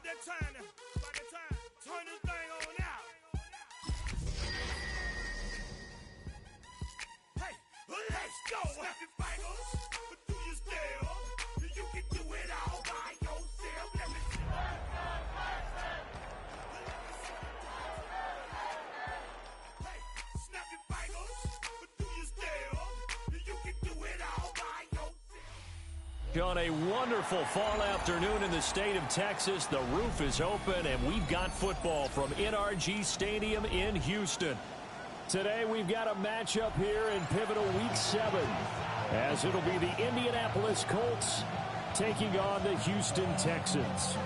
that time. About that time. Turn this thing on out. Hey, let's go. Happy fingers, but do you still? You can do it all by yourself. Let me see. Hey, snap your fingers, but do you still? You can do it all by yourself. On a wonderful fall afternoon in the state of Texas, the roof is open, and we've got football from NRG Stadium in Houston. Today, we've got a matchup here in pivotal Week 7, as it'll be the Indianapolis Colts taking on the Houston Texans.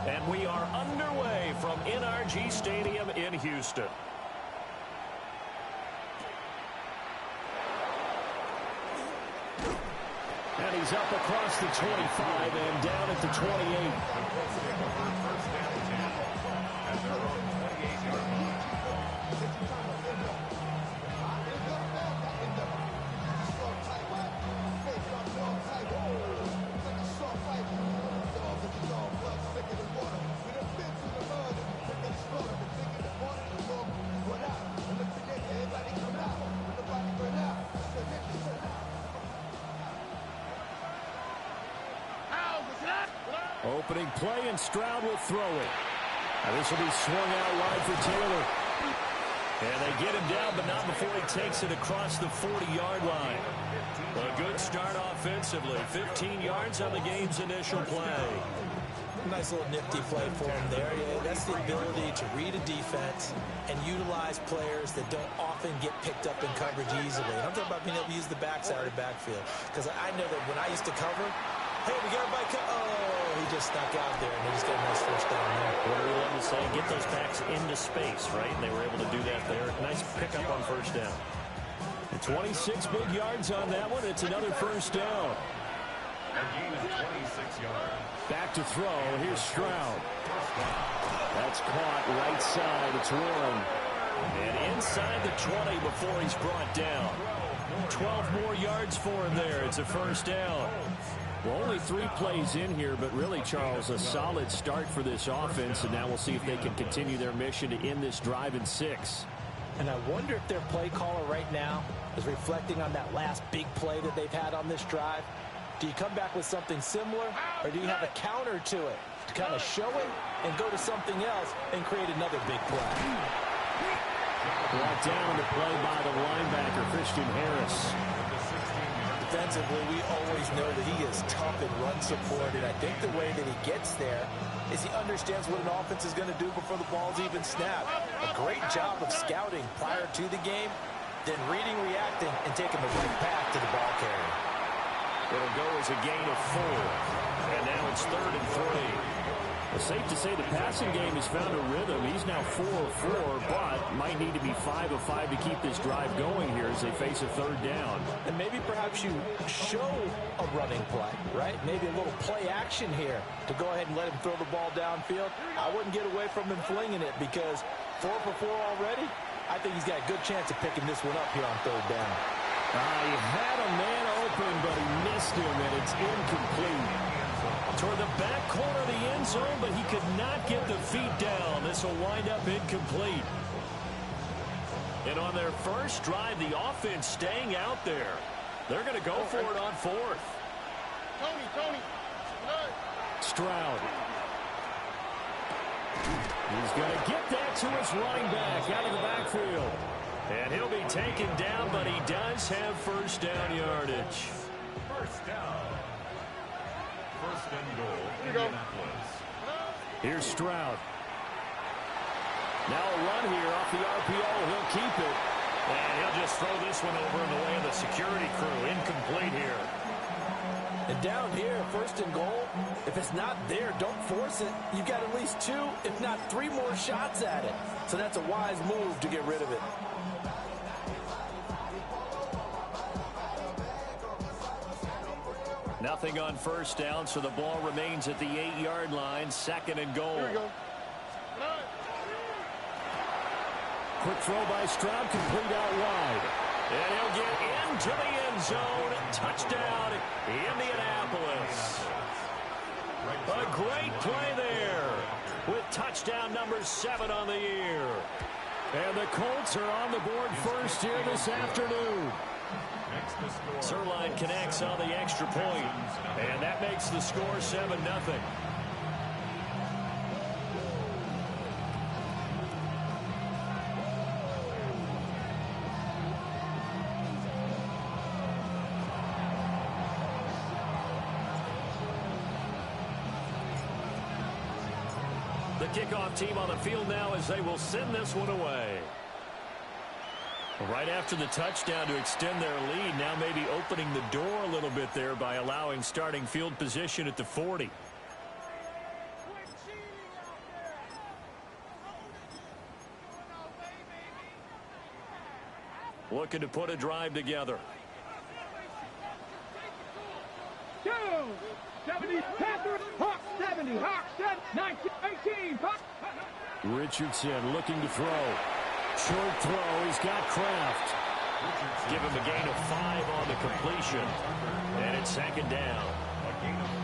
And we are underway from NRG Stadium in Houston. And he's up across the 25 and down at the 28. Opening play, and Stroud will throw it. Now this will be swung out wide for Taylor. And they get him down, but not before he takes it across the 40-yard line. A good start offensively. 15 yards on the game's initial play. Nice little nifty play for him there. Yeah, that's the ability to read a defense and utilize players that don't often get picked up in coverage easily. And I'm talking about being able to use the backside of the backfield. Because I know that when I used to cover, hey, we got a bike. Oh, he just snuck out there, and they just got a nice first down there. What do we love to say? Get those backs into space, right? And they were able to do that there. Nice pickup on first down. 26 big yards on that one. It's another first down. A gain of 26 yards. Back to throw. Here's Stroud. That's caught right side. It's Warren. And inside the 20 before he's brought down. 12 more yards for him there. It's a first down. Well, only 3 plays in here, but really, Charles, a solid start for this offense, and now we'll see if they can continue their mission to end this drive in 6. And I wonder if their play caller right now is reflecting on that last big play that they've had on this drive. Do you come back with something similar, or do you have a counter to it to kind of show it and go to something else and create another big play? Brought down to play by the linebacker, Christian Harris. Defensively, we always know that he is tough and run support, and I think the way that he gets there is he understands what an offense is going to do before the ball's even snapped. A great job of scouting prior to the game, then reading, reacting, and taking the right path to the ball carrier. It'll go as a gain of 4, and now it's 3rd and 3. It's safe to say the passing game has found a rhythm. He's now 4 of 4, but might need to be 5 of 5 to keep this drive going here as they face a 3rd down. And maybe perhaps you show a running play, right? Maybe a little play action here to go ahead and let him throw the ball downfield. I wouldn't get away from him flinging it because 4 for 4 already. I think he's got a good chance of picking this one up here on 3rd down. He had a man open, but he missed him, and it's incomplete. Toward the back corner of the end zone, but he could not get the feet down. This will wind up incomplete. And on their first drive, the offense staying out there. They're going to go for it on 4th. Tony. Stroud. He's going to get that to his running back out of the backfield. And he'll be taken down, but he does have first down yardage. First down. First and goal, Indianapolis. Here's Stroud. Now a run here off the RPO. He'll keep it. And he'll just throw this one over in the way of the security crew. Incomplete here. And down here, first and goal. If it's not there, don't force it. You've got at least 2, if not 3 more shots at it. So that's a wise move to get rid of it. Nothing on first down, so the ball remains at the 8-yard line, second and goal. Here we go. Quick throw by Stroud, complete out wide. And he'll get into the end zone. Touchdown, Indianapolis. A great play there with touchdown number 7 on the year. And the Colts are on the board first here this afternoon. Zerline connects on the extra point, and that makes the score 7-0. The kickoff team on the field now as they will send this one away. Right after the touchdown to extend their lead, now maybe opening the door a little bit there by allowing starting field position at the 40. Looking to put a drive together. 70, Panther, Hawk 70, Hawk 19, 18, Richardson looking to throw. Short throw, he's got Kraft. Give him a gain of 5 on the completion. And it's second down.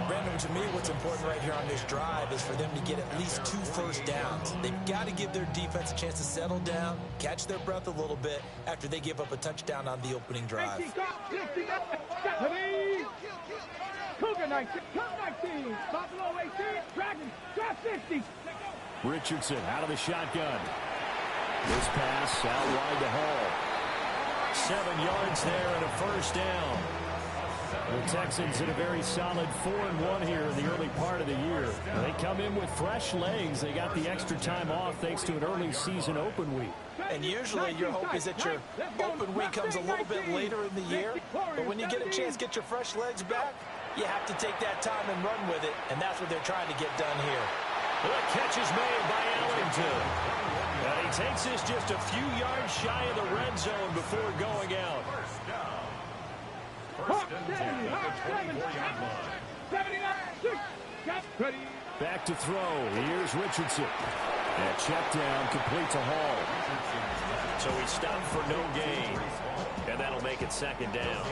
Brandon, to me, what's important right here on this drive is for them to get at least 2 first downs. They've got to give their defense a chance to settle down, catch their breath a little bit after they give up a touchdown on the opening drive. Cougar 19, Cup 19, Buffalo 18, Dragon, Draft 50. Richardson out of the shotgun. This pass out wide to Hall. 7 yards there and a first down. The Texans in a very solid 4-1 here in the early part of the year. They come in with fresh legs. They got the extra time off thanks to an early season open week. And usually your hope is that your open week comes a little bit later in the year. But when you get a chance to get your fresh legs back, you have to take that time and run with it. And that's what they're trying to get done here. The catch is made by Ellington. And he takes this just a few yards shy of the red zone before going out. First and 10 at the 24-yard line. 79, Back to throw. Here's Richardson. And check down, complete to Hall. So he stopped for no gain. And that'll make it second down.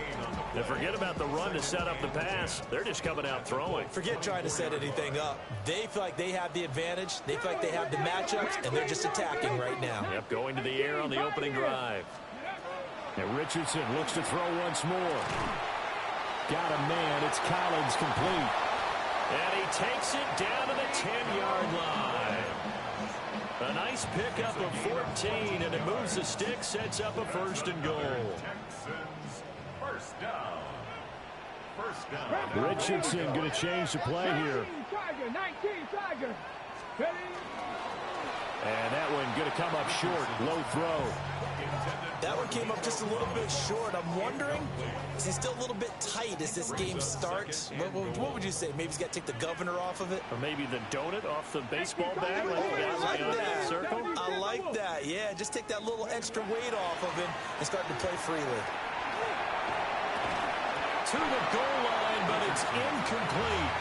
And forget about the run to set up the pass. They're just coming out throwing. Forget trying to set anything up. They feel like they have the advantage. They feel like they have the matchups, and they're just attacking right now. Yep, going to the air on the opening drive. And Richardson looks to throw once more. Got a man. It's Collins complete. And he takes it down to the 10-yard line. A nice pickup of 14, and it moves the stick, sets up a first and goal. Texans, first down. First down. Richardson going to change the play here. Tiger, 19, Tiger. And that one going to come up short. Low throw. That one came up just a little bit short. I'm wondering, is he still a little bit tight as this game starts? What would you say? Maybe he's got to take the governor off of it? Or maybe the donut off the baseball bat. I like that. Circle. I like that. Yeah, just take that little extra weight off of him and start to play freely. To the goal line, but it's incomplete.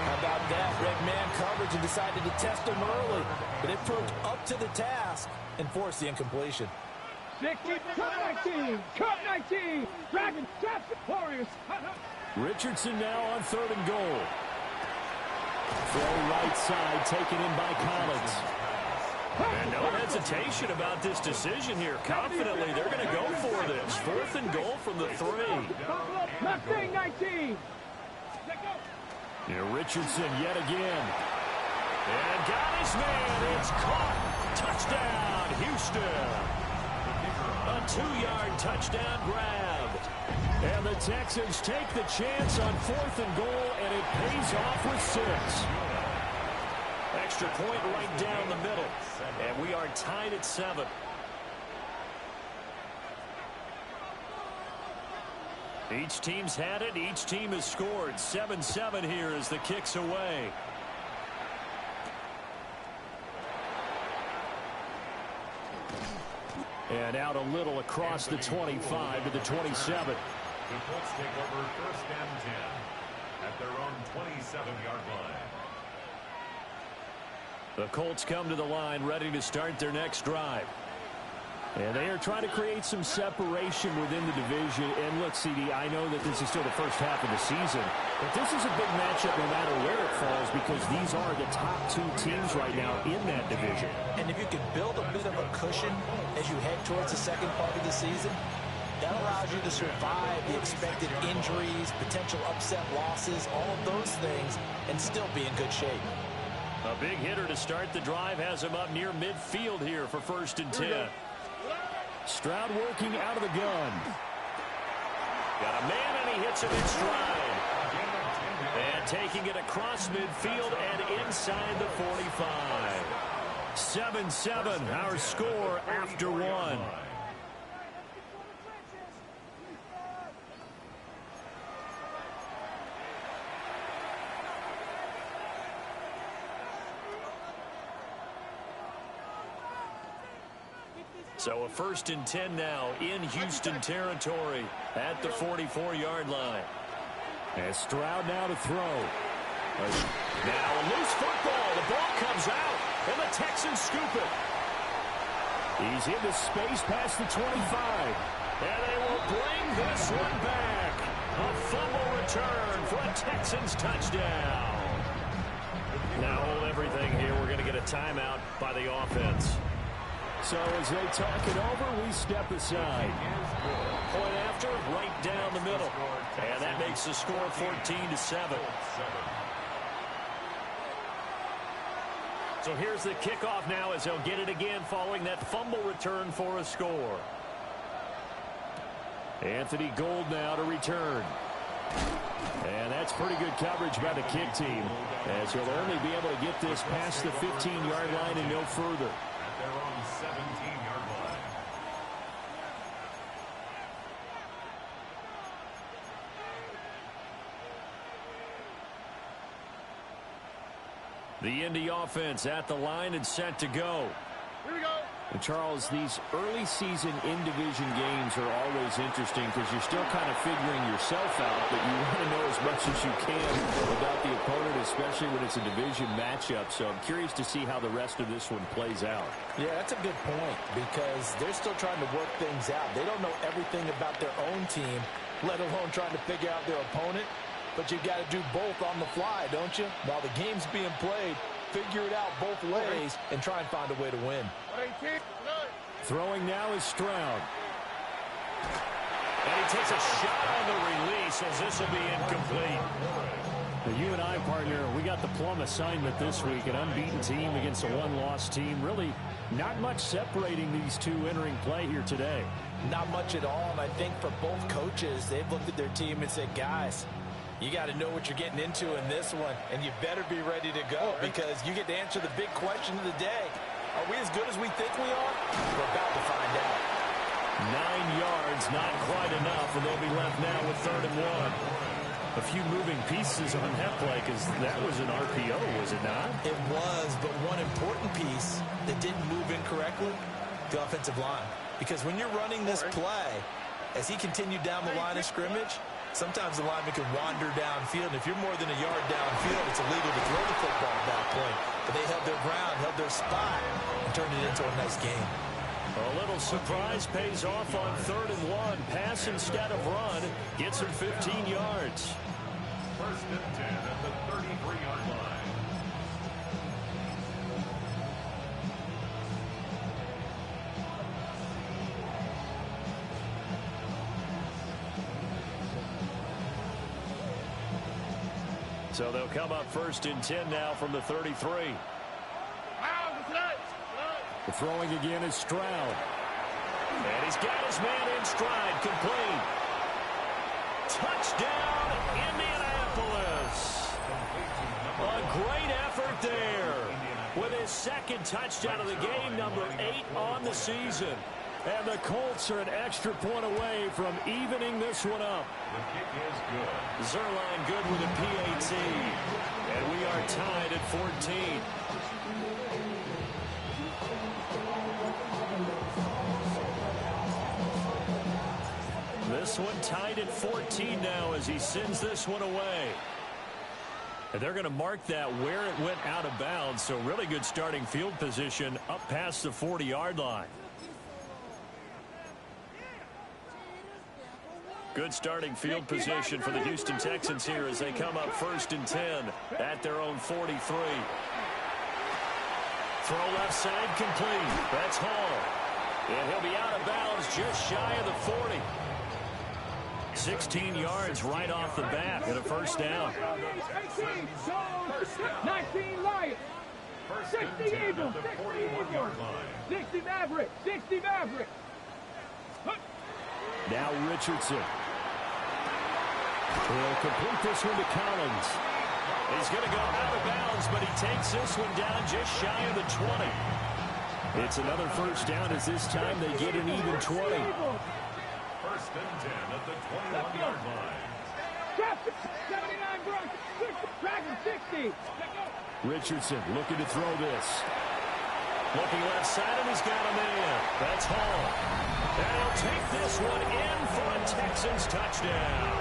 How about that? Red man coverage and decided to test him early. But it proved up to the task and forced the incompletion. 60, Cup 19, Cup 19, Dragon, Draft, Warriors. Richardson now on third and goal. Throw right side, taken in by Collins. And no hesitation about this decision here. Confidently, they're going to go for this. Fourth and goal from the 3. Mustang 19. Yeah, Richardson yet again. And got his man. It's caught. Touchdown, Houston. A 2-yard touchdown grab. And the Texans take the chance on fourth and goal, and it pays off with 6. Extra point right down the middle. And we are tied at 7. Each team's had it. Each team has scored. 7-7 here as the kick's away. And out a little across the 25 to the 27. The Colts take over 1st and 10 at their own 27-yard line. The Colts come to the line ready to start their next drive. And they are trying to create some separation within the division. And look, CD, I know that this is still the first half of the season, but this is a big matchup no matter where it falls because these are the top two teams right now in that division. And if you can build a bit of a cushion as you head towards the second part of the season, that allows you to survive the expected injuries, potential upset losses, all of those things, and still be in good shape. A big hitter to start the drive has him up near midfield here for 1st and 10. Stroud working out of the gun. Got a man, and he hits him in stride. And taking it across midfield and inside the 45. 7-7, our score after one. So a 1st and 10 now in Houston territory at the 44-yard line. And Stroud now to throw. Now a loose football. The ball comes out, and the Texans scoop it. He's into space past the 25. And they will bring this one back. A fumble return for a Texans touchdown. Now hold everything here. We're going to get a timeout by the offense. So as they talk it over, we step aside. Point after, right down the middle. And that makes the score 14-7. So here's the kickoff now as they'll get it again following that fumble return for a score. Anthony Gould now to return. And that's pretty good coverage by the kick team, as he'll only be able to get this past the 15-yard line and no further. Their own 17-yard line. The Indy offense at the line and set to go. Here we go. And Charles, these early season in-division games are always interesting because you're still kind of figuring yourself out, but you want to know as much as you can about the opponent, especially when it's a division matchup. So I'm curious to see how the rest of this one plays out. Yeah, that's a good point because they're still trying to work things out. They don't know everything about their own team, let alone trying to figure out their opponent. But you've got to do both on the fly, don't you? While the game's being played, figure it out both ways and try and find a way to win. Throwing now is Stroud. And he takes a shot on the release as this will be incomplete. You and I, partner, we got the plum assignment this week. An unbeaten team against a one-loss team. Really not much separating these two entering play here today. Not much at all, and I think for both coaches, they've looked at their team and said, guys, you got to know what you're getting into in this one, and you better be ready to go because you get to answer the big question of the day. Are we as good as we think we are? We're about to find out. 9 yards, not quite enough, and they'll be left now with 3rd and 1. A few moving pieces on that play because that was an RPO, was it not? It was, but one important piece that didn't move incorrectly, the offensive line. Because when you're running this play, as he continued down the line of scrimmage, sometimes the lineman can wander downfield, and if you're more than a yard downfield, it's illegal to throw the football at that point. But they held their ground, held their spot, and turned it into a nice game. A little surprise pays off on 3rd and 1. Pass instead of run. Gets him 15 yards. 1st and 10 at the 33-yard line. So they'll come up 1st and 10 now from the 33. The throwing again is Stroud. And he's got his man in stride, complete. Touchdown, Indianapolis. A great effort there with his 2nd touchdown of the game, number 8 on the season. And the Colts are an extra point away from evening this one up. The kick is good. Zerline good with a PAT. And we are tied at 14. This one tied at 14 now as he sends this one away. And they're going to mark that where it went out of bounds. So really good starting field position up past the 40-yard line. Good starting field position for the Houston Texans here as they come up 1st and 10 at their own 43. Throw left side complete. That's Hall. And he'll be out of bounds just shy of the 40. 16 yards right off the bat and a first down. 18, 19 Lions, 60 Eagles, 60 Mavericks, 60 Mavericks. Now Richardson. He'll complete this one to Collins. He's going to go out of bounds, but he takes this one down just shy of the 20. It's another first down as this time they get an even 20. 1st and 10 at the 21-yard line. 79 Broncos, Dragon 60. Richardson looking to throw this. Looking left side, and he's got a man. That's Hall. And he'll take this one in for a Texans touchdown.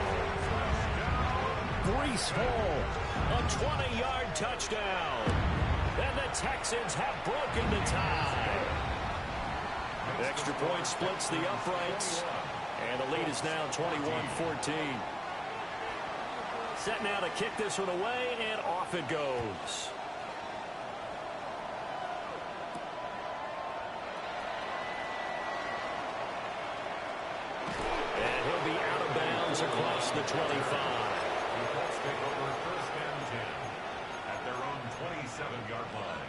Breece Hall, a 20-yard touchdown. And the Texans have broken the tie. Extra point splits the uprights. And the lead is now 21-14. Set now to kick this one away, and off it goes. And he'll be out of bounds across the 25. The Colts take over 1st and 10 at their own 27-yard line.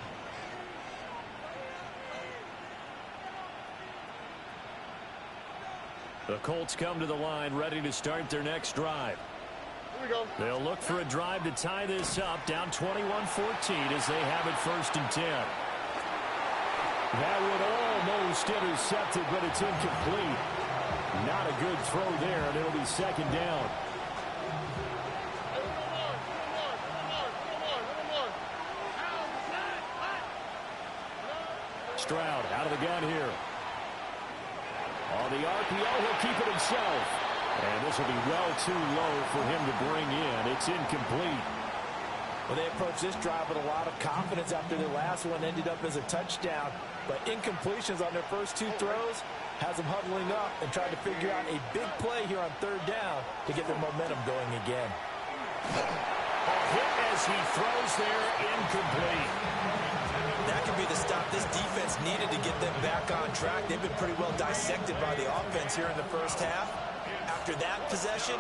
The Colts come to the line ready to start their next drive. Here we go. They'll look for a drive to tie this up, down 21-14 as they have it 1st and 10. That would almost intercept it, but it's incomplete. Not a good throw there, and it'll be 2nd down. Stroud out of the gun here. On the RPO, he'll keep it himself. And this will be well too low for him to bring in. It's incomplete. Well, they approached this drive with a lot of confidence after their last one ended up as a touchdown. But incompletions on their first 2 throws has them huddling up and trying to figure out a big play here on 3rd down to get their momentum going again. A hit as he throws there, incomplete. That could be the stop this defense needed to get them back on track. They've been pretty well dissected by the offense here in the first half. After that possession,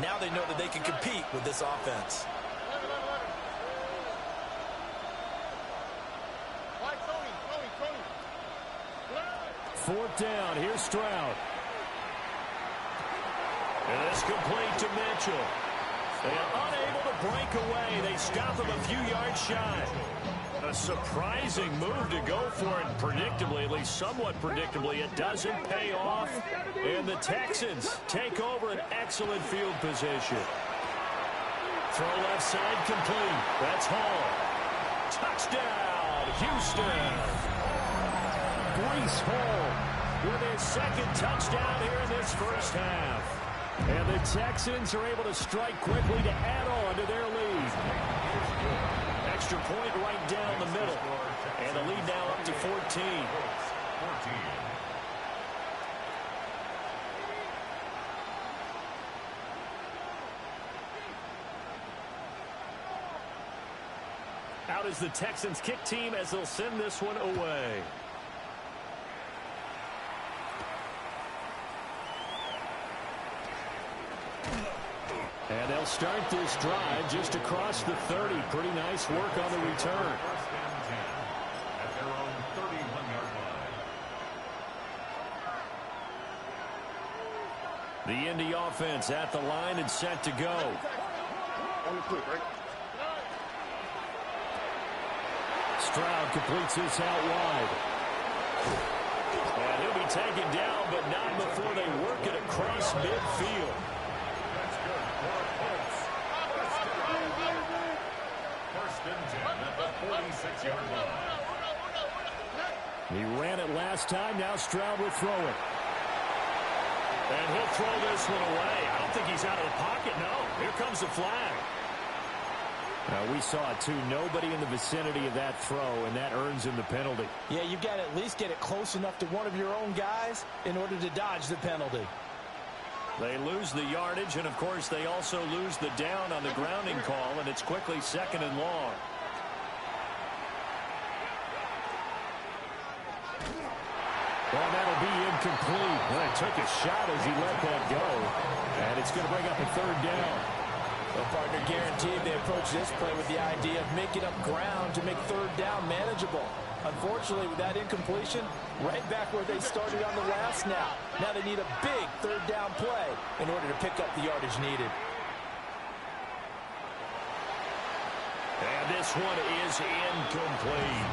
now they know that they can compete with this offense. Fourth down. Here's Stroud. And it's complete to Mitchell. They are unable to break away. They stop him a few yards shy. A surprising move to go for it. Predictably, at least somewhat predictably, it doesn't pay off. And the Texans take over an excellent field position. Throw left side complete. That's Hall. Touchdown, Houston. Breece Hall with his 2nd touchdown here in this first half. And the Texans are able to strike quickly to add on to their lead. Extra point right down the middle. And the lead now up to 14. Out is the Texans kick team as they'll send this one away. And they'll start this drive just across the 30. Pretty nice work on the return. 1st and 10 at their own 31-yard line. The Indy offense at the line and set to go. On the quick, right? Stroud completes this out wide. And he'll be taken down, but not before they work it across midfield. That's good for Colts. First and 10 at the 46-yard line. He ran it last time. Now Stroud will throw it. And he'll throw this one away. I don't think he's out of the pocket, no. Here comes the flag. Now, we saw it, too. Nobody in the vicinity of that throw, and that earns him the penalty. Yeah, you've got to at least get it close enough to one of your own guys in order to dodge the penalty. They lose the yardage, and, of course, they also lose the down on the grounding call, and it's quickly 2nd and long. Well, that'll be incomplete. Well, it took a shot as he let that go, and it's going to bring up a 3rd down. Well, partner, guaranteed they approach this play with the idea of making up ground to make 3rd down manageable. Unfortunately, with that incompletion, right back where they started on the last snap. Now they need a big 3rd down play in order to pick up the yardage needed. And this one is incomplete.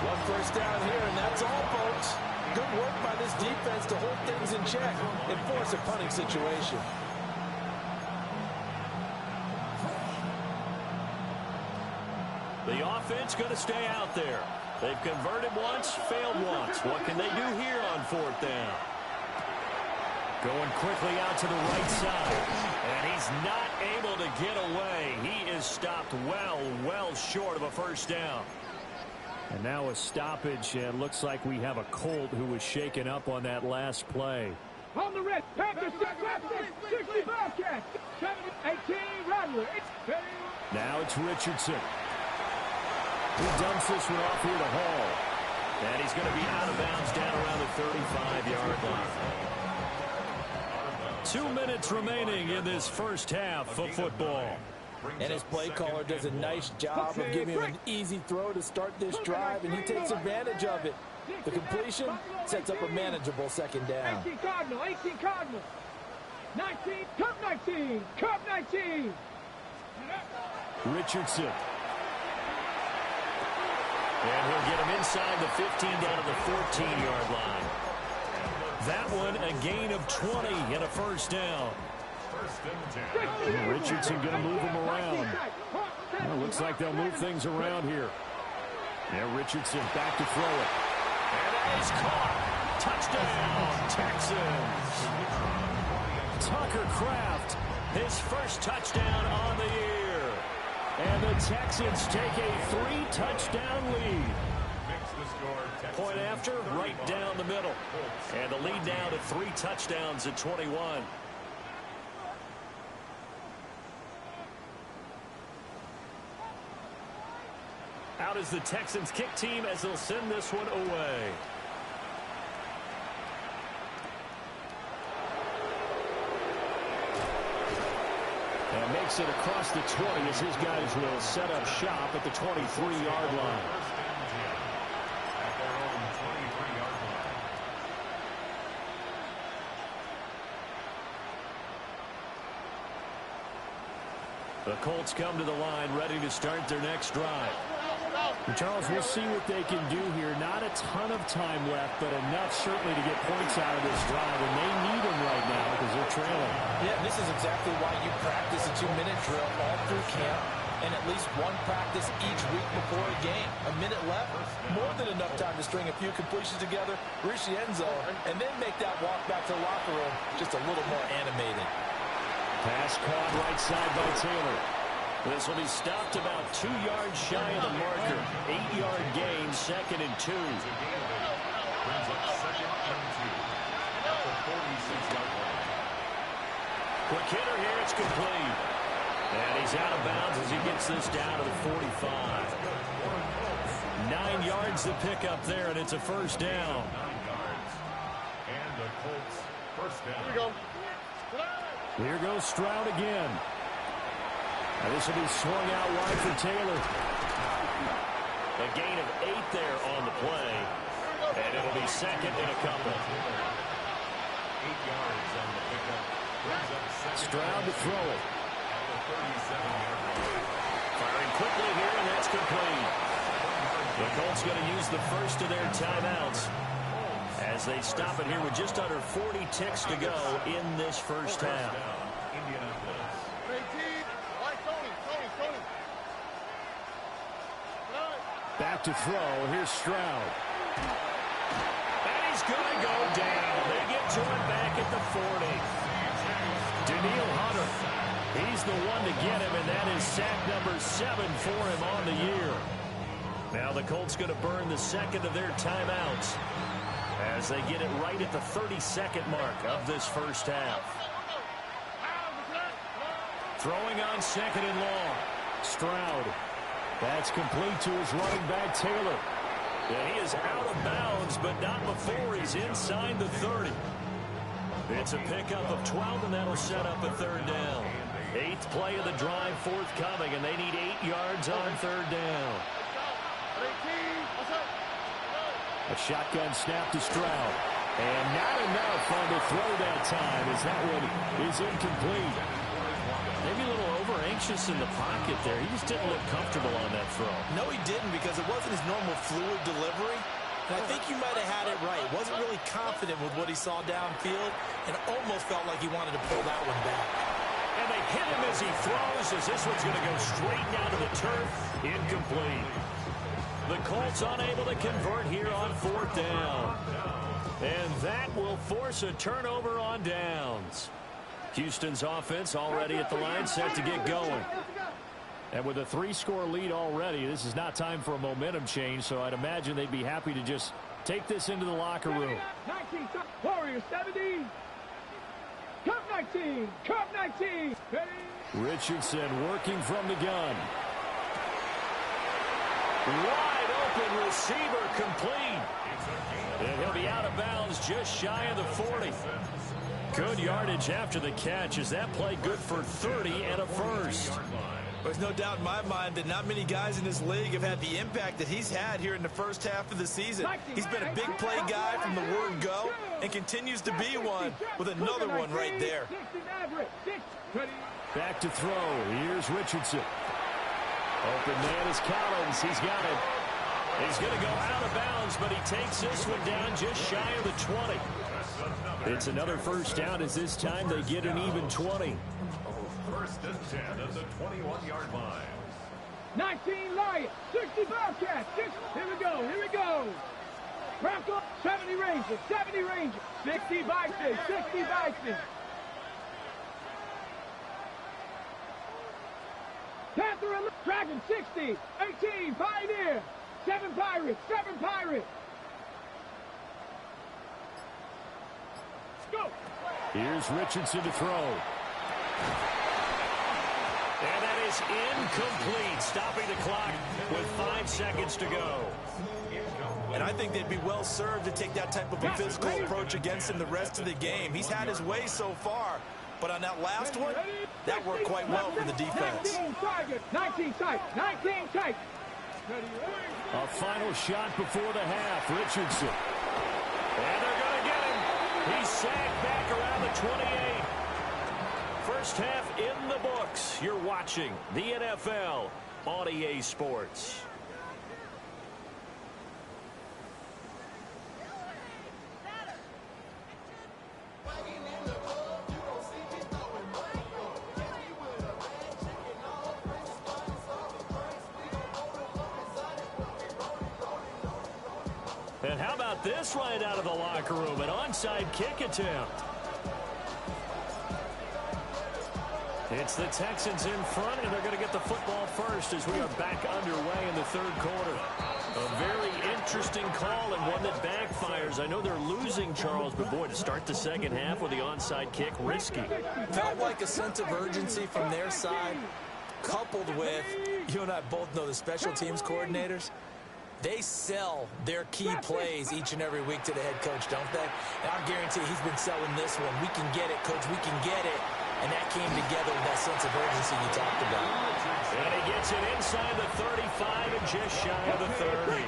1 first down here, and that's all, folks. Good work by this defense to hold things in check and force a punting situation. The offense going to stay out there. They've converted once, failed once. What can they do here on 4th down? Going quickly out to the right side. And he's not able to get away. He is stopped well short of a 1st down. And now a stoppage, and looks like we have a Colt who was shaken up on that last play. On the red, Panthers 60 Bobcats, 18 Rattler. Now it's Richardson. He dumps this one off here to Hall. And he's going to be out of bounds down around the 35-yard line. 2 minutes remaining in this first half of football. And his play caller does a nice job of giving him an easy throw to start this drive, and he takes advantage of it. The completion sets up a manageable 2nd down. 18 Cardinal. 19, Cup 19. Richardson. And he'll get him inside the 15 down to the 14-yard line. That one a gain of 20 and a 1st down. Richardson going to move him around. Well, looks like they'll move things around here. Yeah, Richardson back to throw it. And he's caught. Touchdown, Texans. Tucker Kraft, his first touchdown on the year. And the Texans take a 3-touchdown lead. Point after, right down the middle. And the lead now to 3 touchdowns at 21. Out is the Texans kick team as they'll send this one away. And makes it across the 20 as his guys will set up shop at the 23-yard line. The Colts come to the line ready to start their next drive. And Charles, we'll see what they can do here. Not a ton of time left, but enough certainly to get points out of this drive. And they need them right now because they're trailing. Yeah, this is exactly why you practice a 2-minute drill all through camp and at least one practice each week before a game. A minute left, more than enough time to string a few completions together, reach the end zone, and then make that walk back to the locker room just a little more animated. Pass caught right side by Taylor. This will be stopped about 2 yards shy of the marker. 8-yard gain, 2nd and 2. Brings up 2nd and 2 at the 46-yard line. Quick hitter here, it's complete. And he's out of bounds as he gets this down to the 45. 9 yards to pick up there, and it's a 1st down. 9 yards. And the Colts first down. Here we go. Here goes Stroud again. Now this will be swung out wide for Taylor. A gain of 8 there on the play. And it'll be 2nd and a couple. 8 yards on the pickup. Brings up 2nd. Stroud to throw it. At the 37-yard line. Firing quickly here, and that's complete. The Colts going to use the first of their timeouts. as they stop it here with just under 40 ticks to go in this first half. Indianapolis. 18. All right, Tony. Back to throw. Here's Stroud. And he's going to go down. They get to it back at the 40. Daniil Hunter. He's the one to get him, and that is sack number 7 for him on the year. Now the Colts going to burn the second of their timeouts as they get it right at the 32nd mark of this first half. Throwing on second and long. Stroud. That's complete to his running back, Taylor. And he is out of bounds, but not before he's inside the 30. It's a pickup of 12, and that'll set up a third down. 8th play of the drive forthcoming, and they need 8 yards on third down. A shotgun snap to Stroud. And not enough on the throw that time, as that one is incomplete. Maybe a little over-anxious in the pocket there. He just didn't look comfortable on that throw. No, he didn't, because it wasn't his normal fluid delivery. And I think you might have had it right. Wasn't really confident with what he saw downfield and almost felt like he wanted to pull that one back. And they hit him as he throws, as this one's going to go straight down to the turf. Incomplete. The Colts unable to convert here on 4th down. And that will force a turnover on downs. Houston's offense already at the line, set to get going. And with a 3-score lead already, this is not time for a momentum change, so I'd imagine they'd be happy to just take this into the locker room. 19, Warriors 70. Cup 19, Cup 19. Richardson working from the gun. Wide open receiver, complete. And he'll be out of bounds just shy of the 40. Good yardage after the catch. Is that play good for 30 and a first? There's no doubt in my mind that not many guys in this league have had the impact that he's had here in the first half of the season. He's been a big play guy from the word go and continues to be one with another one right there. Back to throw. Here's Richardson. Open man is Collins. He's got it. He's going to go out of bounds, but he takes this one down just shy of the 20. It's another first down, as this time they get an even 20. First and 10 at the 21-yard line. 19 Lions, 60 Bobcats. Here we go. Bronco, 70 Rangers, 60 Bison, 60 Bison. Panther and Dragon, 60, 18 Pioneer, 7 Pirates. Go. Here's Richardson to throw. And that is incomplete, stopping the clock with 5 seconds to go. And I think they'd be well served to take that type of a physical approach against him the rest of the game. He's had his way so far, but on that last one, that worked quite well for the defense. 19 tight. A final shot before the half. Richardson. And they're going to get him. He's sacked back around the 28. First half in the books. You're watching the NFL on EA Sports. And how about this right out of the locker room? An onside kick attempt. It's the Texans in front, and they're going to get the football first as we are back underway in the third quarter. A very interesting call and one that backfires. I know they're losing, Charles, but boy, to start the second half with the onside kick, risky. Felt like a sense of urgency from their side, coupled with, you and I both know the special teams coordinators. They sell their key plays each and every week to the head coach, don't they? And I guarantee he's been selling this one. We can get it, coach. We can get it. And that came together with that sense of urgency you talked about. And he gets it inside the 35 and just shy of the 30.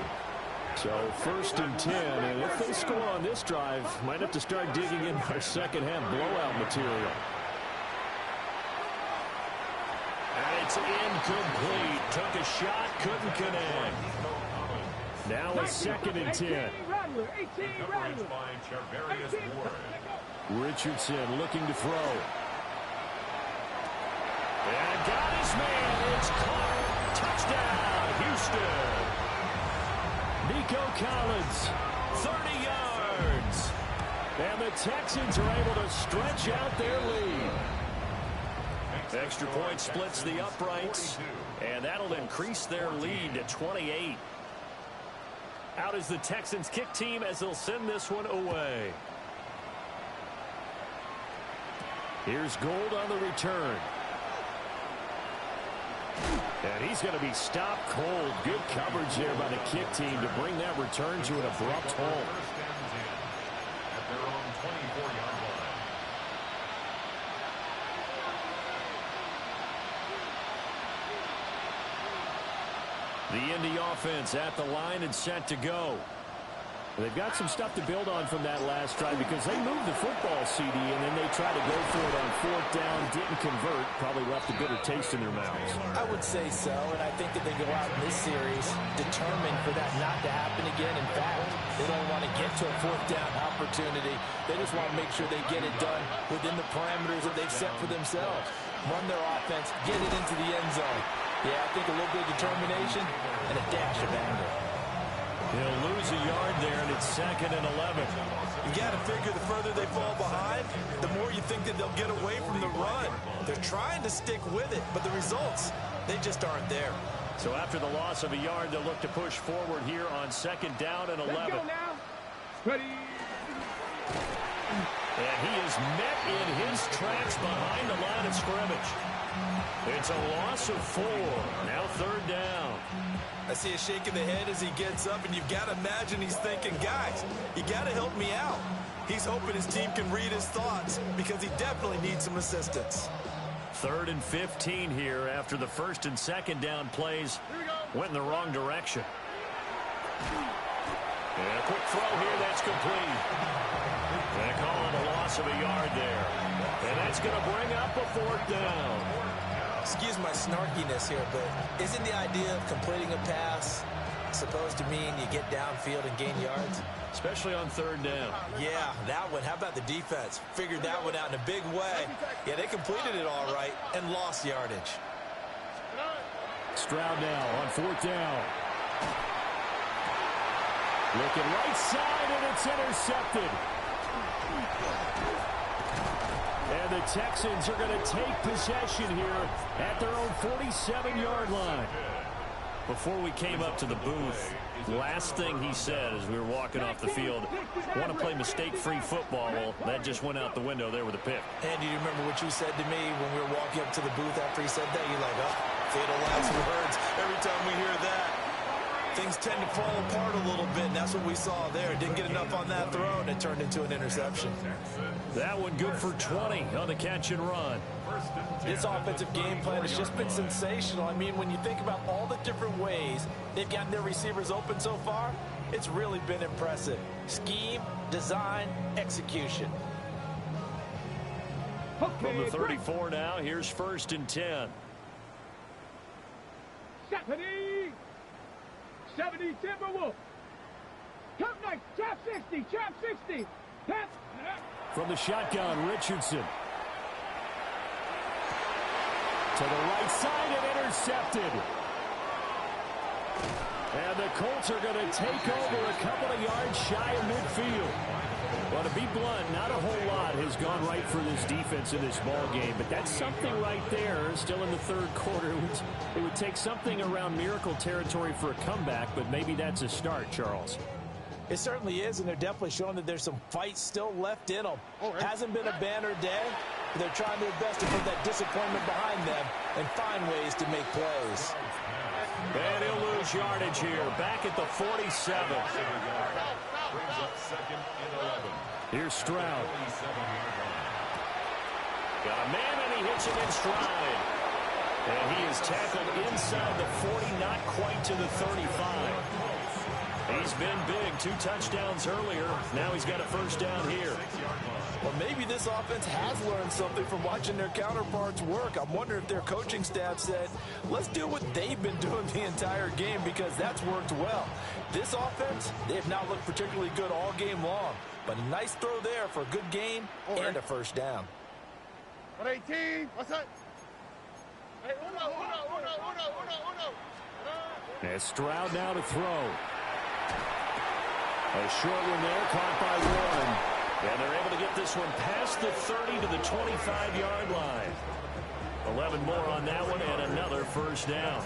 So first and 10, and if they score on this drive, might have to start digging in our second half blowout material. And it's incomplete. Took a shot, couldn't connect. Now a 2nd and 10. 18, Rattler, 18, Rattler. By Charvarius Ward. Richardson looking to throw. And got his man. It's caught. Touchdown, Houston. Nico Collins, 30 yards. And the Texans are able to stretch out their lead. Extra point splits the uprights, and that'll increase their lead to 28. Out is the Texans kick team as they'll send this one away. Here's Gold on the return. And he's going to be stopped cold. Good coverage there by the kick team to bring that return to an abrupt halt. At their own 24-yard line. The Indy offense at the line and set to go. They've got some stuff to build on from that last drive because they moved the football, CD, and then they tried to go for it on 4th down, didn't convert, probably left a bitter taste in their mouths. I would say so, and I think that they go out in this series determined for that not to happen again. In fact, they don't want to get to a 4th down opportunity. They just want to make sure they get it done within the parameters that they've set for themselves. Run their offense, get it into the end zone. Yeah, I think a little bit of determination and a dash of anger. He'll lose a yard there, and it's 2nd and 11. You got to figure the further they fall behind, the more you think that they'll get away from the run. They're trying to stick with it, but the results, they just aren't there. So after the loss of a yard, they'll look to push forward here on 2nd down and 11. Let's go now. Ready. And he is met in his tracks behind the line of scrimmage. It's a loss of 4. Now 3rd down. I see a shake of the head as he gets up, and you've got to imagine he's thinking, guys, you got to help me out. He's hoping his team can read his thoughts because he definitely needs some assistance. 3rd and 15 here after the 1st and 2nd down plays went in the wrong direction. And a quick throw here, that's complete. They call it a loss of a yard there. And that's going to bring up a 4th down. Excuse my snarkiness here, but isn't the idea of completing a pass supposed to mean you get downfield and gain yards? Especially on 3rd down. Yeah, that one. How about the defense? Figured that one out in a big way. Yeah, they completed it all right and lost yardage. Stroud now on 4th down. Looking right side, and it's intercepted. And the Texans are going to take possession here at their own 47-yard line. Before we came up to the booth, last thing he said as we were walking off the field, want to play mistake-free football. Well, that just went out the window there with a pick. And do you remember what you said to me when we were walking up to the booth after he said that? You're like, oh, fatal last words. Every time we hear that, things tend to fall apart a little bit, and that's what we saw there. Didn't get enough on that throw, and it turned into an interception. That one good for 20 on the catch and run. This offensive game plan has just been sensational. I mean, when you think about all the different ways they've gotten their receivers open so far, it's really been impressive. Scheme, design, execution. From the 34 now, here's 1st and 10. 70 Timberwolf. Top night, trap 60, trap 60. Pass. From the shotgun, Richardson. To the right side and intercepted. And the Colts are going to take over a couple of yards shy of midfield. Well, to be blunt, not a whole lot has gone right for this defense in this ball game, but that's something right there. Still in the 3rd quarter. It would take something around miracle territory for a comeback, but maybe that's a start, Charles. It certainly is, and they're definitely showing that there's some fight still left in them. Hasn't been a banner day, but they're trying their best to put that disappointment behind them and find ways to make plays. And he'll lose yardage here, back at the 47. Brings up 2nd and 11. Here's Stroud. 47-yard Got a man, and he hits him in stride. And he is tackled inside the 40, not quite to the 35. He's been big, 2 touchdowns earlier. Now he's got a 1st down here. 6-yard line. Or maybe this offense has learned something from watching their counterparts work. I'm wondering if their coaching staff said, let's do what they've been doing the entire game, because that's worked well. This offense, they have not looked particularly good all game long. But a nice throw there for a good gain and a first down. 118. What's that? Hey, uno. And Stroud now to throw. A short one there, caught by Warren. And they're able to get this one past the 30 to the 25-yard line. 11 more on that one and another first down.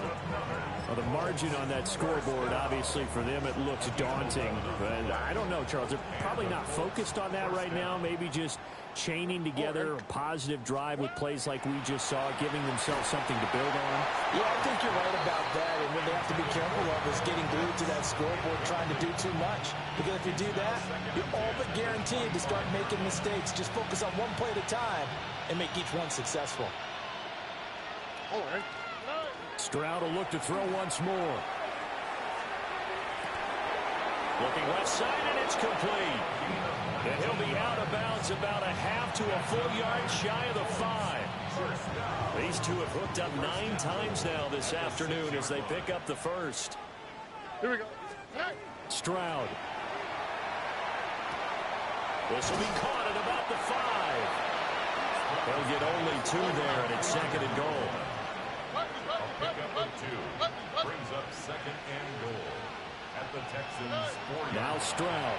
Well, the margin on that scoreboard, obviously, for them, it looks daunting. But I don't know, Charles. They're probably not focused on that right now. Maybe just chaining together a positive drive with plays like we just saw, giving themselves something to build on. Yeah, I think you're right about that. And what they have to be careful of is getting glued to that scoreboard, trying to do too much. Because if you do that, you're all but guaranteed to start making mistakes. Just focus on one play at a time and make each one successful. Stroud will look to throw once more. Looking left side, and it's complete. And he'll be out of bounds about a half to a full yard shy of the 5. These two have hooked up 9 times now this afternoon as they pick up the first. Here we go. Stroud. This will be caught at about the 5. They'll get only 2 there, and it's second and goal. Pick up a 2. Brings up second and goal at the Texans 40. Now Stroud.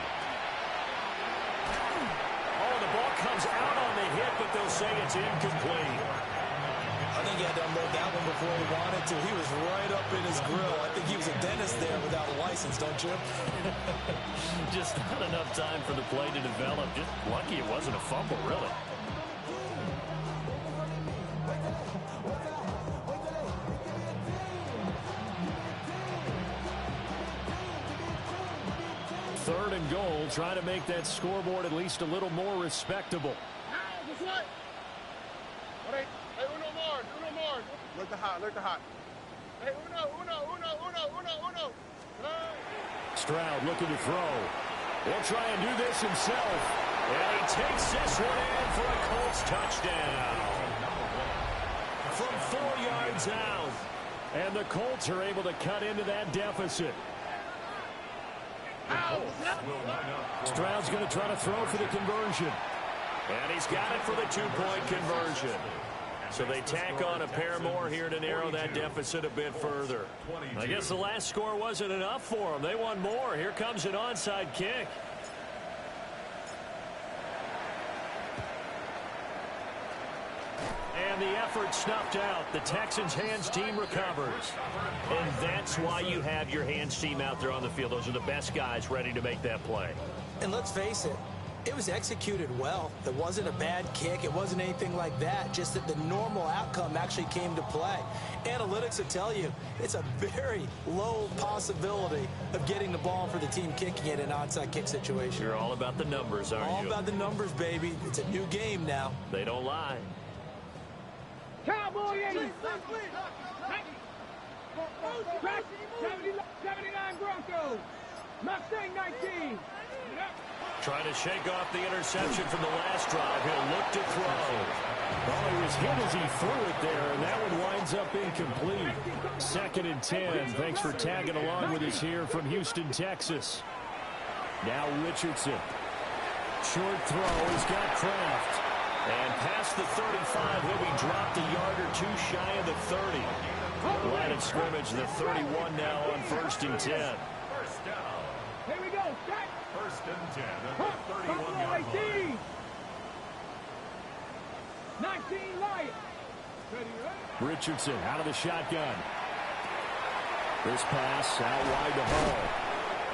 Oh, the ball comes out on the hit, but they'll say it's incomplete. I think he had to unload that one before he wanted to. He was right up in his grill. I think he was a dentist there without a license, don't you? Just not enough time for the play to develop. Just lucky it wasn't a fumble, really. Third and goal, trying to make that scoreboard at least a little more respectable. Hey, uno more. Look the hot. Hey, uno. Stroud looking to throw. He'll try and do this himself. And he takes this one in for a Colts touchdown. From 4 yards out. And the Colts are able to cut into that deficit. Stroud's going to try to throw for the conversion. And he's got it for the 2-point conversion. So they tack on a pair more here to narrow that deficit a bit further. I guess the last score wasn't enough for them. They won more. Here comes an onside kick. And the effort snuffed out. The Texans' hands team recovers. And that's why you have your hands team out there on the field. Those are the best guys ready to make that play. And let's face it, it was executed well. It wasn't a bad kick. It wasn't anything like that. Just that the normal outcome actually came to play. Analytics will tell you it's a very low possibility of getting the ball for the team kicking it in an onside kick situation. You're all about the numbers, aren't you? All about the numbers, baby. It's a new game now. They don't lie. Cowboy 80. Track 79 Broncos. Mustang 19. Trying to shake off the interception from the last drive. He'll look to throw. Well, he was hit as he threw it there, and that one winds up incomplete. 2nd and 10. Thanks for tagging along with us here from Houston, Texas. Now Richardson. Short throw. He's got Kraft. And past the 35, he'll be dropped a yard or 2 shy of the 30. Line of scrimmage, the 31 now on 1st and 10. First down. Here we go. Strike. 1st and 10 at the 31-yard line. 18. 19 Lions. Richardson out of the shotgun. This pass out wide to Hall.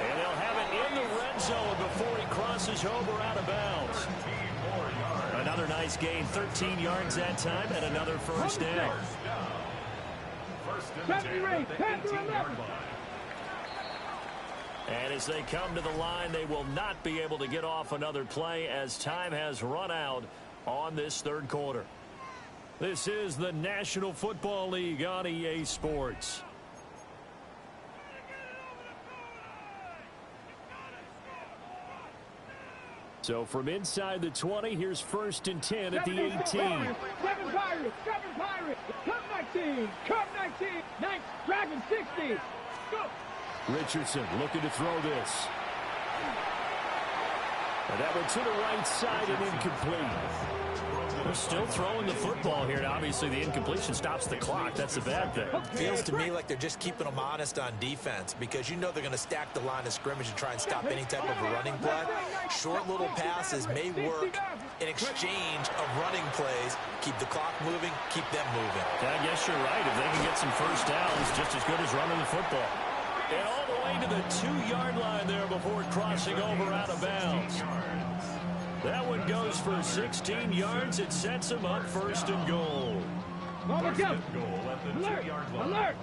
And they'll have it in the red zone before he crosses over out of bounds. Another nice gain, 13 yards that time, and another first down. 1st and 10 at the 18-yard line. And as they come to the line, they will not be able to get off another play as time has run out on this 3rd quarter. This is the National Football League on EA Sports. So from inside the 20, here's 1st and 10 at the 18. 7 Pirates, Cup 19, Cup 19, 9, Dragon 60. Go. Richardson looking to throw this. And that one to the right side and incomplete. They're still throwing the football here, and obviously the incompletion stops the clock. That's the bad thing. Feels to me like they're just keeping them honest on defense because you know they're going to stack the line of scrimmage and try and stop any type of a running play. Short little passes may work in exchange of running plays. Keep the clock moving, keep them moving. Yeah, I guess you're right. If they can get some first downs, just as good as running the football. And all the way to the 2-yard line there before crossing over out of bounds. That one goes for 16 yards. It sets them up 1st and goal. First and goal at the 2-yard line. Alert!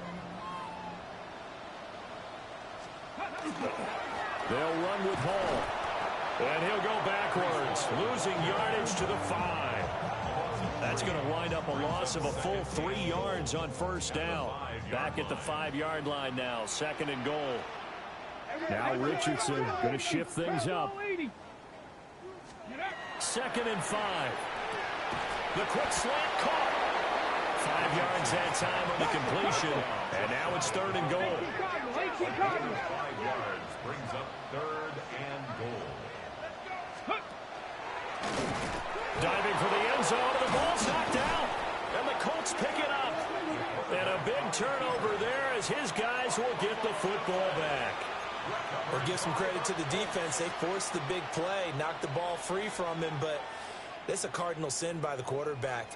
They'll run with Hall. And he'll go backwards, losing yardage to the 5. That's going to wind up a loss of a full 3 yards on 1st down. Back at the 5-yard line now, 2nd and goal. Now Richardson going to shift things up. 2nd and 5. The quick slant caught. 5 yards that time on the completion. And now it's 3rd and goal. 5 yards brings up 3rd and goal. Diving for the end zone, and the ball's knocked out. And the Colts pick it up. And a big turnover there as his guys will get the football back. Or give some credit to the defense. They forced the big play, knocked the ball free from him, but that's a cardinal sin by the quarterback.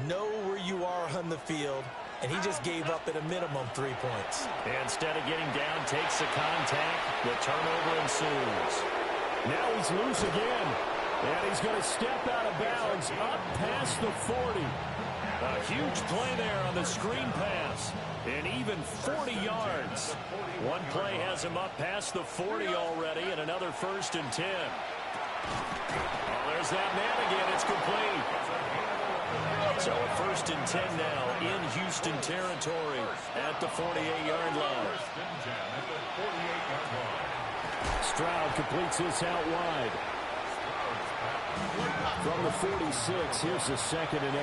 Know where you are on the field, and he just gave up at a minimum 3 points. And instead of getting down, takes the contact. The turnover ensues. Now he's loose again. And he's going to step out of bounds up past the 40. A huge play there on the screen pass. And even 40 yards. One play has him up past the 40 already, and another 1st and 10. Oh, there's that man again. It's complete. So a 1st and 10 now in Houston territory at the 48-yard line. Stroud completes this out wide. From the 46, here's the 2nd and 8.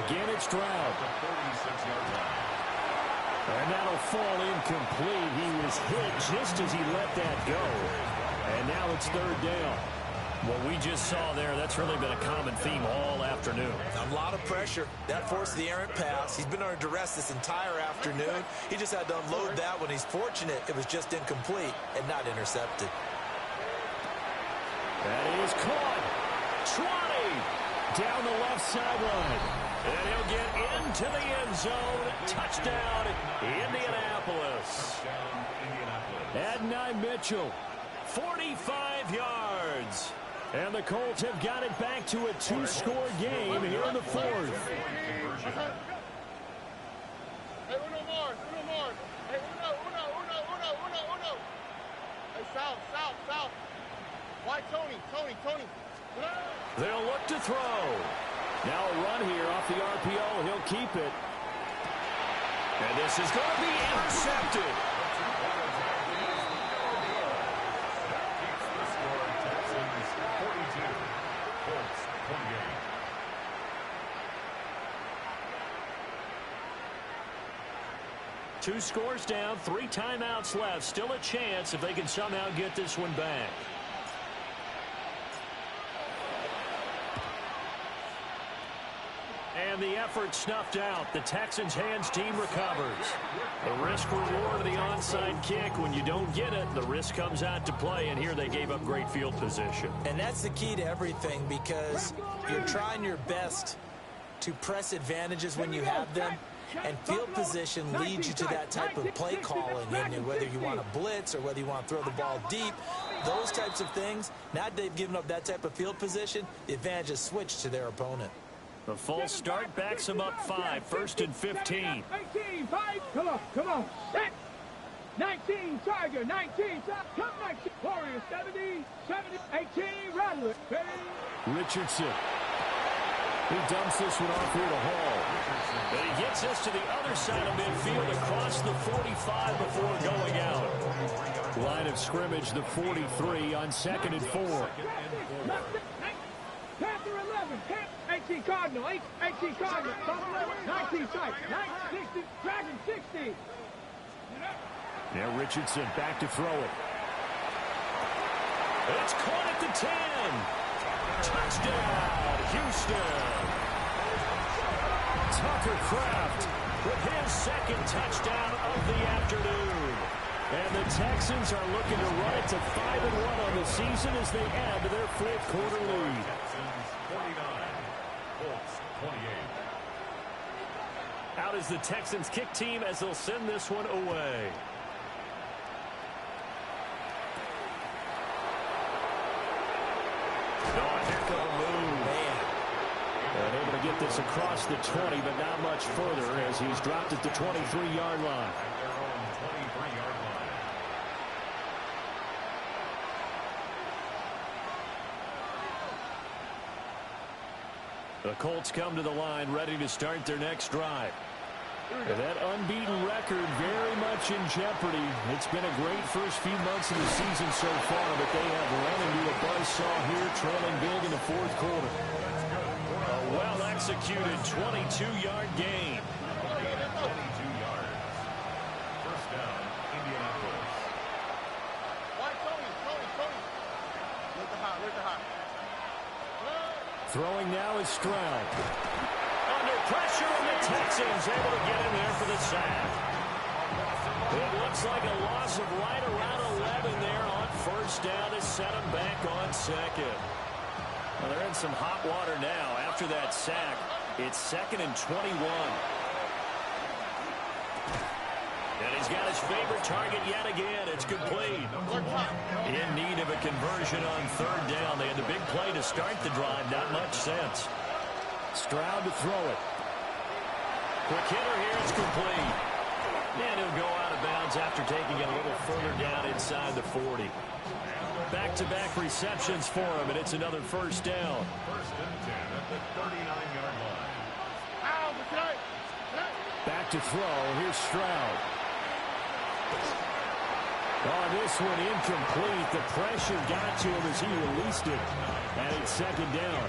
Again, it's Stroud. And that'll fall incomplete. He was hit just as he let that go. And now it's 3rd down. What we just saw there, that's really been a common theme all afternoon. A lot of pressure. That forced the errant pass. He's been under duress this entire afternoon. He just had to unload that one. He's fortunate it was just incomplete and not intercepted. That is caught. 20 down the left sideline. And he'll get into the end zone. Touchdown, Indianapolis. Adonai Mitchell, 45 yards. And the Colts have got it back to a 2-score game here in the 4th. Hey, uno more. Hey, uno. Hey, south. Why, Tony? They'll look to throw. Now a run here off the RPO. He'll keep it. And this is going to be intercepted. Two scores down, 3 timeouts left. Still a chance if they can somehow get this one back. And the effort snuffed out. The Texans' hands team recovers. The risk-reward of the onside kick. When you don't get it, the risk comes out to play. And here they gave up great field position. And that's the key to everything because you're trying your best to press advantages when you have them. And field position leads you to that type of play calling. And whether you want to blitz or whether you want to throw the ball deep, those types of things, now that they've given up that type of field position, the advantage is switched to their opponent. The full start backs them up 5, 1st and 15. 19, 5, come on. 19, Tiger, 19, come 19. Warriors, 70, 18, Rattler. Richardson. He dumps this one off here to Hall. And he gets this to the other side of midfield across the 45 before going out. Line of scrimmage, the 43 on 2nd and 4. Panther 11, 18 Cardinal, 18 Cardinal, 19 Type, 60, Dragon 60. Now Richardson back to throw it. It's caught at the 10. Touchdown, Houston. Tucker Kraft with his second touchdown of the afternoon. And the Texans are looking to run it to 5-1 on the season as they add to their 4th quarter lead. Texans 49, Colts 28. Out is the Texans kick team as they'll send this one away. And able to get this across the 20, but not much further as he's dropped at the 23-yard line. At their own 23-yard line. The Colts come to the line ready to start their next drive. And that unbeaten record very much in jeopardy. It's been a great first few months of the season so far, but they have run into a buzzsaw here, trailing big in the 4th quarter. A well-executed 22-yard gain. 22 yards. First down, Indianapolis. Why, Tony? Look the high. Throwing now is Stroud. Under pressure, and the Texans able to get in there for the sack. It looks like a loss of right around 11 there on first down to set them back on 2nd. Well, they're in some hot water now. After that sack, it's 2nd and 21. And he's got his favorite target yet again. It's complete. In need of a conversion on 3rd down. They had the big play to start the drive. Not much sense. Stroud to throw it. Quick hitter here. It's complete. And he'll go out of bounds after taking it a little further down inside the 40. Back-to-back receptions for him, and it's another first down. First and 10 at the 39-yard line. Back to throw. Here's Stroud. On this one, incomplete. The pressure got to him as he released it. And it's 2nd down.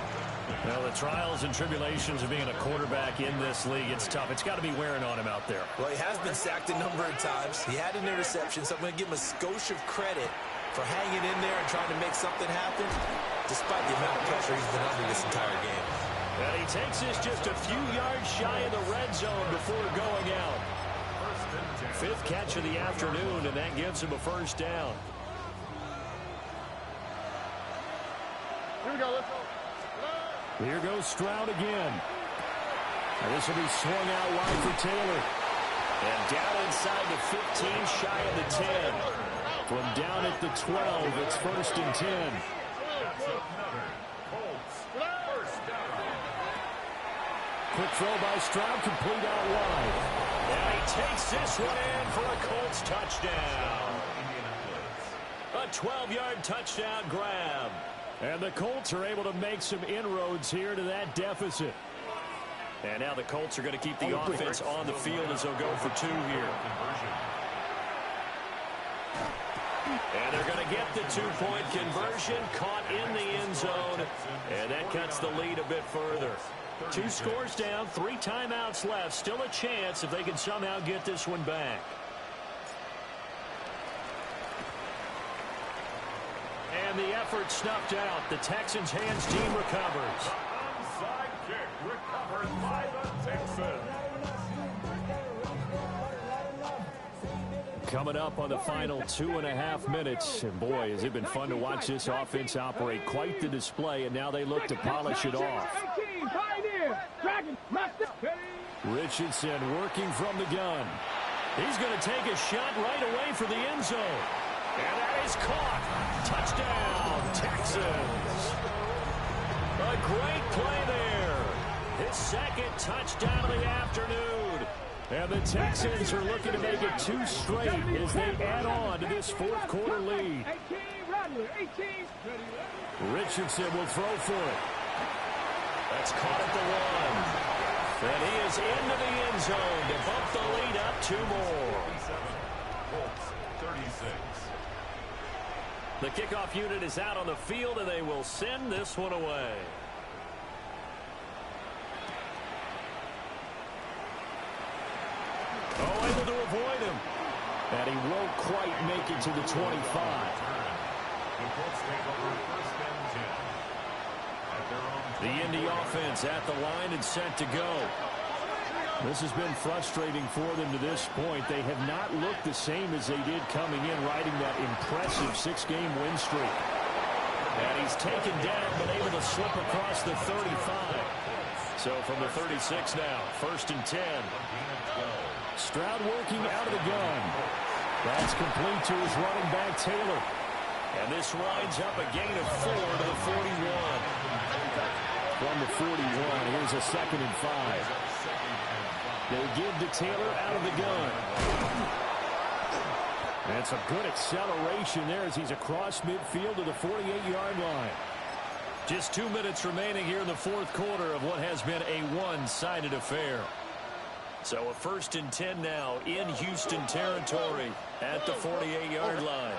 Well, the trials and tribulations of being a quarterback in this league, it's tough. It's got to be wearing on him out there. Well, he has been sacked a number of times. He had an interception, so I'm going to give him a skosh of credit for hanging in there and trying to make something happen, despite the amount of pressure he's been under this entire game. And he takes this just a few yards shy of the red zone before going out. 5th catch of the afternoon, and that gives him a first down. Here we go, let's go. Here goes Stroud again. And this will be swung out wide for Taylor. And down inside the 15, shy of the 10. From down at the 12, it's 1st and 10. That's another Colts first down. Quick throw by Stroud, complete out wide. And he takes this one in for a Colts touchdown. A 12-yard touchdown grab. And the Colts are able to make some inroads here to that deficit. And now the Colts are going to keep the offense on the field as they'll go for 2 here. And they're going to get the 2-point conversion, caught in the end zone, and that cuts the lead a bit further. 2 scores down, 3 timeouts left. Still a chance if they can somehow get this one back. And the effort snuffed out. The Texans' hands team recovers. Onside kick recovered by the Texans. Coming up on the final 2.5 minutes. And boy, has it been fun to watch this offense operate. Quite the display, and now they look to polish it off. Richardson working from the gun. He's going to take a shot right away for the end zone. And that is caught. Touchdown, Texans. A great play there. His 2nd touchdown of the afternoon. And the Texans are looking to make it 2 straight as they add on to this 4th quarter lead. Richardson will throw for it. That's caught at the 1. And he is into the end zone to bump the lead up 2 more. 37, Colts 36. The kickoff unit is out on the field, and they will send this one away. Oh, able to avoid him. And he won't quite make it to the 25. The Colts take over 1st and 10. At their own The Indy offense at the line and set to go. This has been frustrating for them to this point. They have not looked the same as they did coming in, riding that impressive 6-game win streak. And he's taken down, but able to slip across the 35. So from the 36 now, 1st and 10. Stroud working out of the gun. That's complete to his running back, Taylor. And this winds up a gain of 4 to the 41. From the 41, here's a 2nd and 5. They give to Taylor out of the gun. That's a good acceleration there as he's across midfield to the 48-yard line. Just 2 minutes remaining here in the 4th quarter of what has been a one-sided affair. So a 1st and 10 now in Houston territory at the 48-yard line.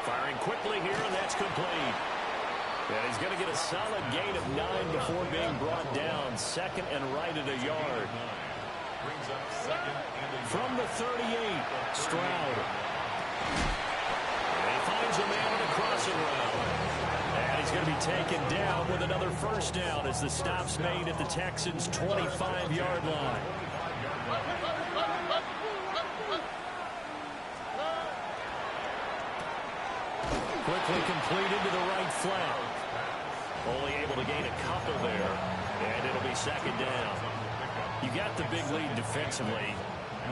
Firing quickly here, and that's complete. And he's going to get a solid gain of 9 before being brought down. 2nd and right at a yard. From the 38, Stroud. And he finds a man on a crossing route. And he's going to be taken down with another 1st down as the stop's made at the Texans' 25-yard line. Quickly completed to the right flank. Only able to gain a couple there, and it'll be 2nd down. You got the big lead defensively.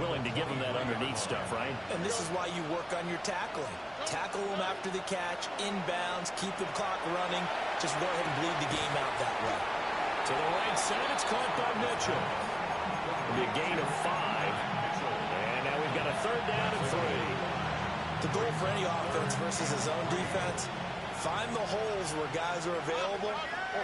Willing to give them that underneath stuff, right? And this is why you work on your tackling. Tackle them after the catch, inbounds, keep the clock running. Just go ahead and bleed the game out that way. To the right side, it's caught by Mitchell. It'll be a gain of 5. And now we've got a 3rd down and 3. The goal for any offense versus a zone defense, find the holes where guys are available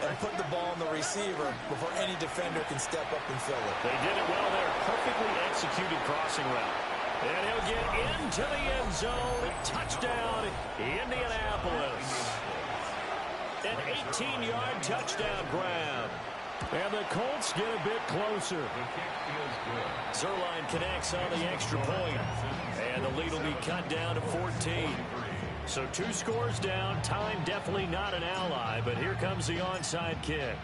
and put the ball on the receiver before any defender can step up and fill it. They did it well there. Perfectly executed crossing route. And he'll get into the end zone. Touchdown, Indianapolis. An 18-yard touchdown grab. And the Colts get a bit closer. Zerline connects on the extra point. And the lead will be cut down to 14. So 2 scores down. Time definitely not an ally, but here comes the onside kick.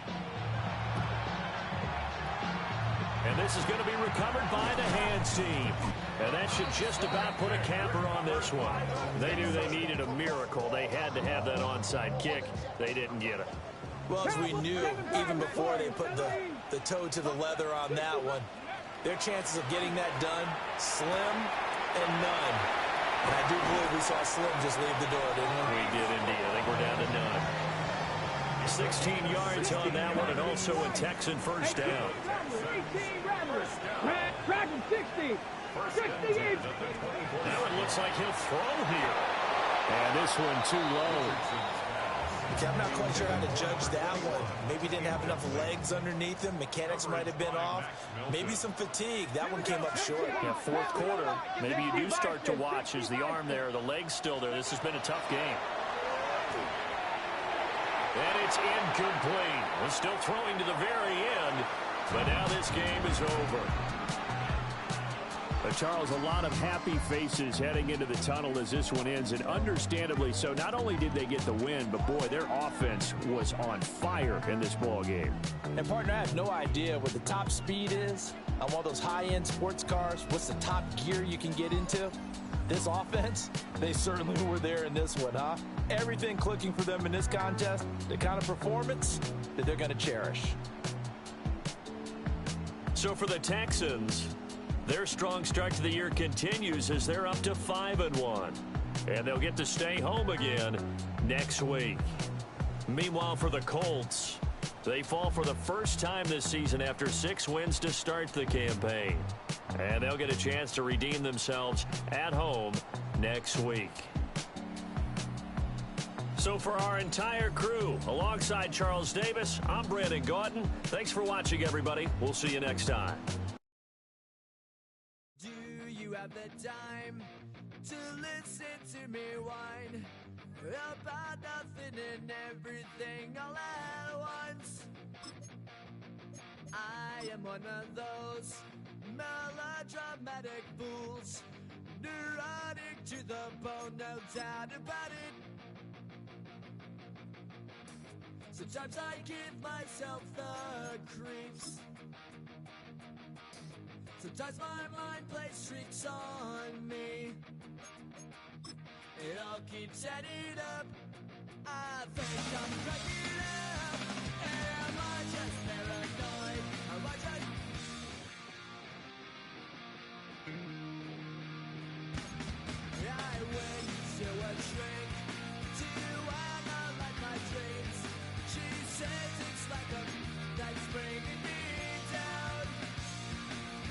And this is going to be recovered by the hands team. And that should just about put a capper on this one. They knew they needed a miracle. They had to have that onside kick. They didn't get it. Well, as we knew, even before they put the toe to the leather on that one, their chances of getting that done, slim and none. And I do believe we saw Slim just leave the door, didn't we? We did indeed. I think we're down to none. 16 yards on that one, and also a Texan 1st down. 18 Rattlers. Dragon 60. 68. Now it looks like he'll throw here. And this one too low. Okay, I'm not quite sure how to judge that one. Maybe didn't have enough legs underneath him. Mechanics might have been off. Maybe some fatigue. That one came up short. Yeah, 4th quarter. Maybe you do start to watch as the arm there, the leg's still there. This has been a tough game. And it's incomplete. We're still throwing to the very end, but now this game is over. Charles, a lot of happy faces heading into the tunnel as this one ends, and understandably so. Not only did they get the win, but boy, their offense was on fire in this ball game. And partner, I have no idea what the top speed is on one of those high-end sports cars. What's the top gear you can get into? This offense, they certainly were there in this one, huh? Everything clicking for them in this contest, the kind of performance that they're going to cherish. So for the Texans, their strong start to the year continues as they're up to 5-1. And they'll get to stay home again next week. Meanwhile, for the Colts, they fall for the first time this season after 6 wins to start the campaign. And they'll get a chance to redeem themselves at home next week. So for our entire crew, alongside Charles Davis, I'm Brandon Gaudin. Thanks for watching, everybody. We'll see you next time. Do you have the time to listen to me whine about nothing and everything all at once? I am one of those melodramatic fools, neurotic to the bone, no doubt about it. Sometimes I give myself the creeps. Sometimes my mind plays tricks on me. It all keeps adding up. I think I'm cracking up. Am I just paranoid? Am I just... I went to a shrink to analyze my dreams. She says it's like a that's bringing me down.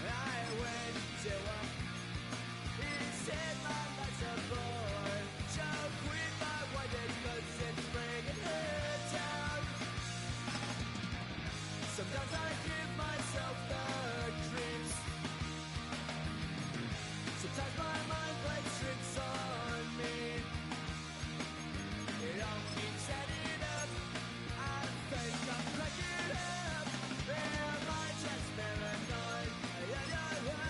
I went to a... He said my life's a bore. Joke with my wife because it's bringing her down. Sometimes I give myself the creeps. Sometimes my mind plays tricks on me. It all keeps adding up. I think I'm cracking up. Am I just paranoid? Yeah, yeah, yeah.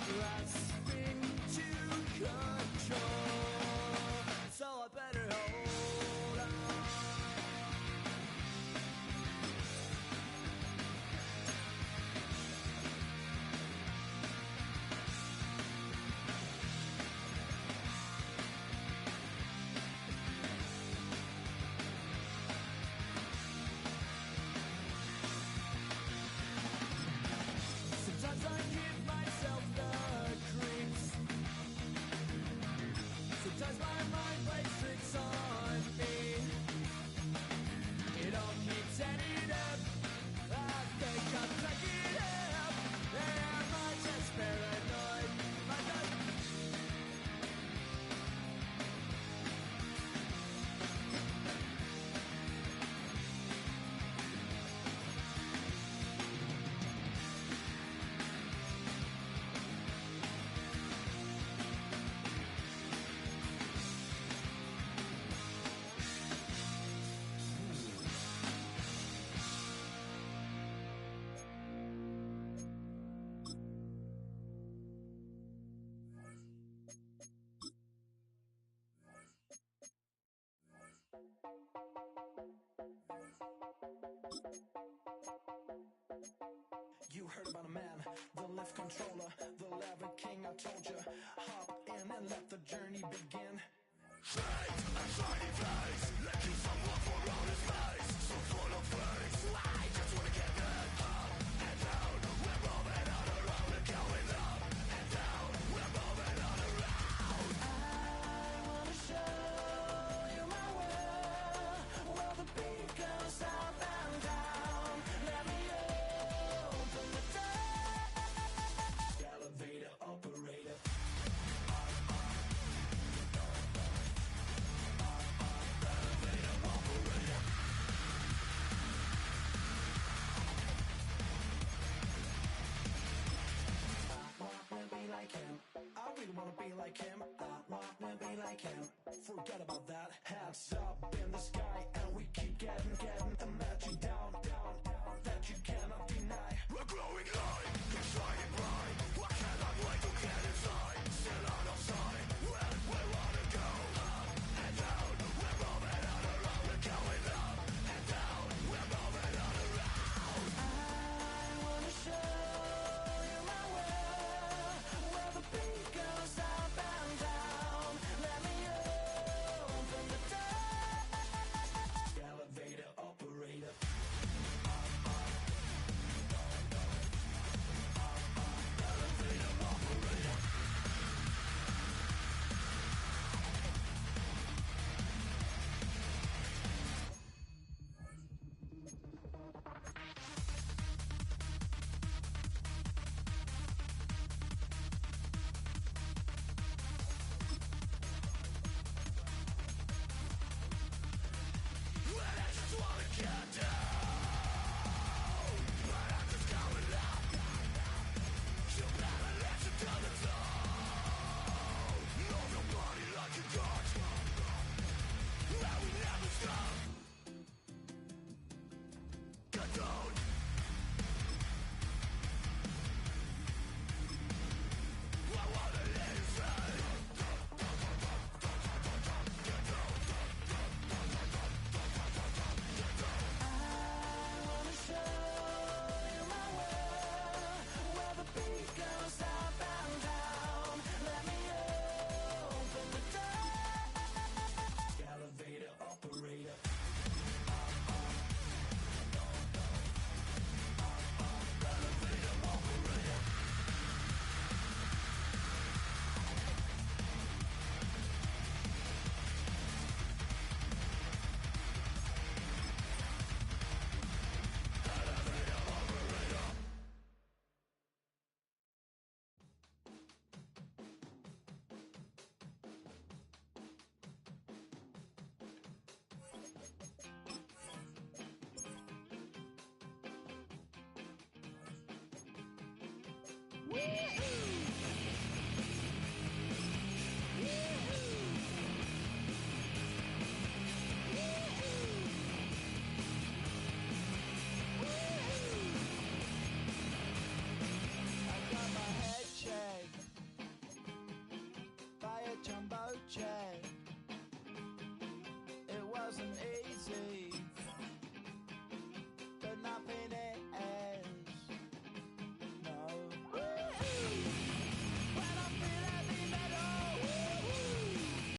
Grasping to control, so I better hold on. Sometimes I give myself the creeps. Sometimes my mind plays tricks on me. It all keeps adding up. I think I'm cracking up. Am I just paranoid? Am I just... You heard about a man, the lift controller, the lever king. I told you, hop in and let the journey begin. Elevator operator. I really wanna be like him. I wanna be like him. Forget about that. Hats up in the sky, and we keep getting. Imagine down, that you cannot deny. We're growing high, keep shining bright. I cannot wait to get inside. Still on our side, where we wanna go. Up and down, we're moving on around. We're going up and down, we're moving on around. I wanna show you my world, where the beat goes up and down. Let me open the door. Elevator operator. Yeah.